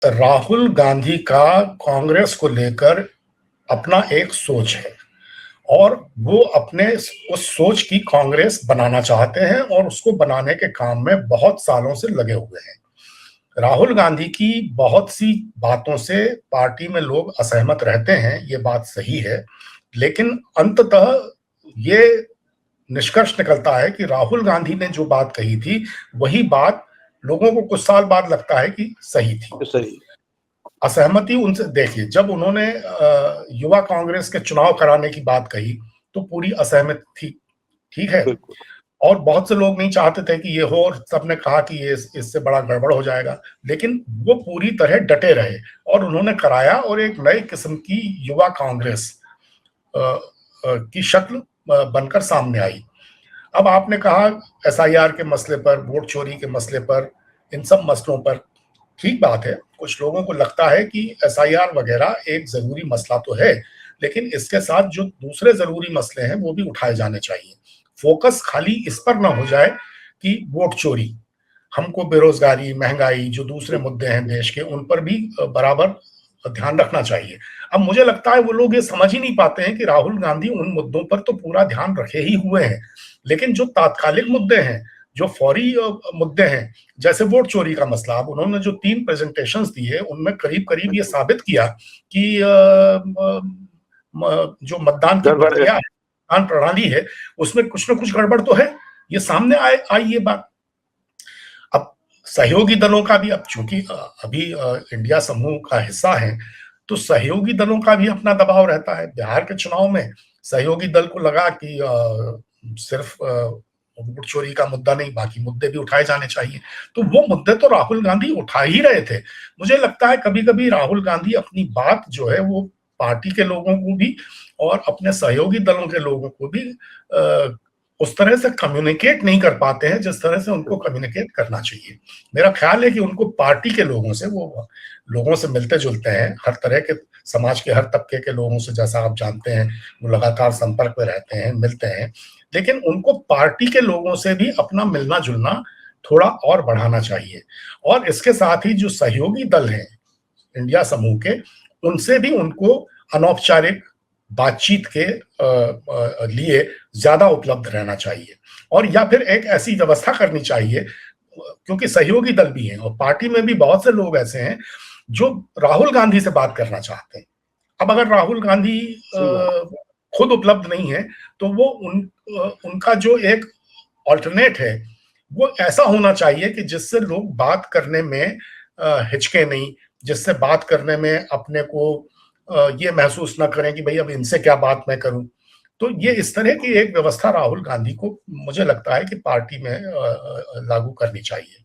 राहुल गांधी का कांग्रेस को लेकर अपना एक सोच है और वो अपने उस सोच की कांग्रेस बनाना चाहते हैं और उसको बनाने के काम में बहुत सालों से लगे हुए हैं। राहुल गांधी की बहुत सी बातों से पार्टी में लोग असहमत रहते हैं, ये बात सही है, लेकिन अंततः ये निष्कर्ष निकलता है कि राहुल गांधी ने जो बात कही थी वही बात लोगों को कुछ साल बाद लगता है कि सही थी। सही असहमति उनसे, देखिए, जब उन्होंने युवा कांग्रेस के चुनाव कराने की बात कही तो पूरी असहमत थी, ठीक है, और बहुत से लोग नहीं चाहते थे कि ये हो और सबने कहा कि ये इससे बड़ा गड़बड़ हो जाएगा, लेकिन वो पूरी तरह डटे रहे और उन्होंने कराया और एक नई किस्म की युवा कांग्रेस की शक्ल बनकर सामने आई। अब आपने कहा एसआईआर के मसले पर, वोट चोरी के मसले पर, इन सब मसलों पर ठीक बात है, कुछ लोगों को लगता है कि एसआईआर वगैरह एक जरूरी मसला तो है, लेकिन इसके साथ जो दूसरे जरूरी मसले हैं वो भी उठाए जाने चाहिए। फोकस खाली इस पर ना हो जाए कि वोट चोरी, हमको बेरोजगारी, महंगाई, जो दूसरे मुद्दे हैं देश के, उन पर भी बराबर ध्यान रखना चाहिए। अब मुझे लगता है वो लोग ये समझ ही नहीं पाते हैं कि राहुल गांधी उन मुद्दों पर तो पूरा ध्यान रखे ही हुए हैं, लेकिन जो तात्कालिक मुद्दे हैं, जो फौरी मुद्दे हैं, जैसे वोट चोरी का मसला, अब उन्होंने जो 3 प्रेजेंटेशंस दिए उनमें करीब करीब ये साबित किया कि जो मतदान की प्रक्रिया है, मतदान प्रणाली है, उसमें कुछ ना कुछ गड़बड़ तो है, ये सामने आई ये बात। अब सहयोगी दलों का भी, अब चूंकि अभी इंडिया समूह का हिस्सा है, तो सहयोगी दलों का भी अपना दबाव रहता है। बिहार के चुनाव में सहयोगी दल को लगा कि सिर्फ वोट चोरी का मुद्दा नहीं, बाकी मुद्दे भी उठाए जाने चाहिए, तो वो मुद्दे तो राहुल गांधी उठा ही रहे थे। मुझे लगता है कभी कभी राहुल गांधी अपनी बात जो है वो पार्टी के लोगों को भी और अपने सहयोगी दलों के लोगों को भी उस तरह से कम्युनिकेट नहीं कर पाते हैं जिस तरह से उनको कम्युनिकेट करना चाहिए। मेरा ख्याल है कि उनको पार्टी के लोगों से, वो लोगों से मिलते जुलते हैं, हर तरह के समाज के हर तबके के लोगों से, जैसा आप जानते हैं, वो लगातार संपर्क में रहते हैं, मिलते हैं, लेकिन उनको पार्टी के लोगों से भी अपना मिलना जुलना थोड़ा और बढ़ाना चाहिए। और इसके साथ ही जो सहयोगी दल हैं इंडिया समूह के, उनसे भी उनको अनौपचारिक बातचीत के लिए ज्यादा उपलब्ध रहना चाहिए, और या फिर एक ऐसी व्यवस्था करनी चाहिए, क्योंकि सहयोगी दल भी हैं और पार्टी में भी बहुत से लोग ऐसे हैं जो राहुल गांधी से बात करना चाहते हैं। अब अगर राहुल गांधी खुद उपलब्ध नहीं है तो वो उनका जो एक ऑल्टरनेट है वो ऐसा होना चाहिए कि जिससे लोग बात करने में हिचके नहीं, जिससे बात करने में अपने को ये महसूस ना करें कि भाई अब इनसे क्या बात मैं करूं। तो ये इस तरह की एक व्यवस्था राहुल गांधी को, मुझे लगता है कि पार्टी में लागू करनी चाहिए।